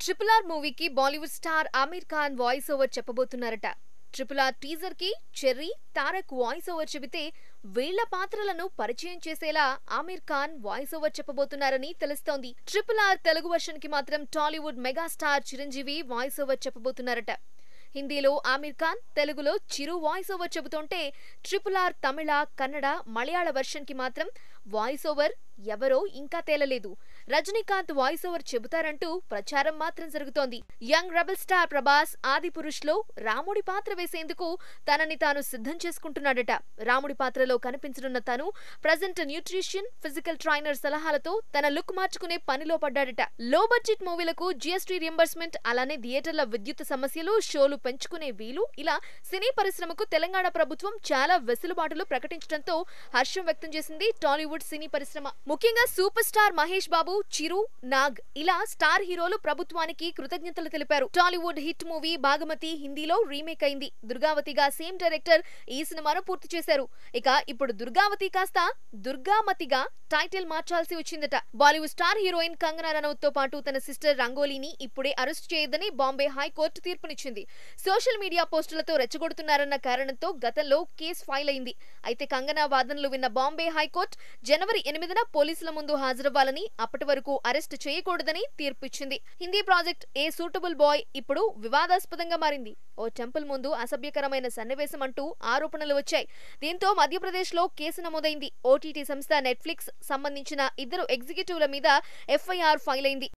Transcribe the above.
Triple R మూవీకి Bollywood star Aamir Khan voice over చెప్పబోతున్నారట. Triple R teaser కి చెర్రీ, తారక్ వాయిస్ ఓవర్ చెబితే వీళ్ల పాత్రలను పరిచయం చేసేలా ఆమీర్ ఖాన్ వాయిస్ ఓవర్ చెప్పబోతున్నారని తెలుస్తోంది. ట్రిపుల్ ఆర్ తెలుగు వర్షన్ కి మాత్రం Tollywood megastar Chiranjeevi voice over చెప్పబోతున్నారట. హిందీలో ఆమీర్ ఖాన్, తెలుగులో చిరు వాయిస్ ఓవర్ చెబుతుంటే triple R Tamil, Kannada, Malayalam version కి మాత్రం వాయిస్ ఓవర్ ఎవరో ఇంకా తేలలేదు. రజనీకాంత్ వాయిస్ ఓవర్ చెబుతారంటూ ప్రచారం మాత్రం జరుగుతోంది. Young rebel star Prabhas Adipurush లో రాముడి పాత్ర వేసేందుకు తనని తాను సిద్ధం చేసుకుంటున్నాడట. రాముడి పాత్రలో కనిపించనున్న తను ప్రెజెంట్ న్యూట్రిషన్, ఫిజికల్ ట్రైనర్ సలహాలతో తన లుక్ మార్చుకునే పనిలో పడ్డాడట. లో బడ్జెట్ మూవీలకు జీఎస్టీ రియంబర్స్మెంట్, అలానే థియేటర్ల విద్యుత్ సమస్యలు, షోలు పెంచుకునే వీలు, ఇలా సినీ పరిశ్రమకు తెలంగాణ ప్రభుత్వం చాలా వెసులుబాటులు ప్రకటించడంతో హర్షం వ్యక్తం చేసింది టాలీవుడ్ సినీ పరిశ్రమ. ముఖ్యంగా సూపర్ స్టార్ మహేష్ బాబు, చిరు, నాగ్ ఇలా స్టార్ హీరోలు ప్రభుత్వానికి కృతజ్ఞతలు తెలిపారు. టాలీవుడ్ హిట్ మూవీ భాగమతి హిందీలో రీమేక్ అయింది. దుర్గావతిగా సేమ్ డైరెక్టర్ ఈ సినిమాను పూర్తి చేశారు. ఇక ఇప్పుడు దుర్గావతి కాస్త దుర్గామతిగా టైటిల్ మార్చాల్సి వచ్చిందట. బాలీవుడ్ స్టార్ హీరోయిన్ కంగనా రనౌత్ తో పాటు తన సిస్టర్ రంగోలీని ఇప్పుడే అరెస్ట్ చేయొద్దని బాంబే హైకోర్టు తీర్పునిచ్చింది. సోషల్ మీడియా పోస్టులతో రెచ్చగొడుతున్నారన్న కారణంతో గతంలో కేసు ఫైల్ అయింది. అయితే కంగనా వాదనలు విన్న బాంబే హైకోర్టు జనవరి 8న పోలీసుల ముందు హాజరవ్వాలని, అప్పటి వరకు అరెస్ట్ చేయకూడదని తీర్పు ఇచ్చింది. Hindi project a suitable boy ఇప్పుడు వివాదాస్పదంగా మారింది. ఓ టెంపుల్ ముందు అసభ్యకరమైన సన్నివేశం అంటూ ఆరోపణలు వచ్చాయి. దీంతో మధ్యప్రదేశ్ లో కేసు నమోదైంది. ఓటీటీ సంస్థ నెట్ఫ్లిక్స్ సంబంధించిన 2 ఎగ్జిక్యూటివ్ల మీద ఎఫ్ఐఆర్ ఫైల్ అయింది.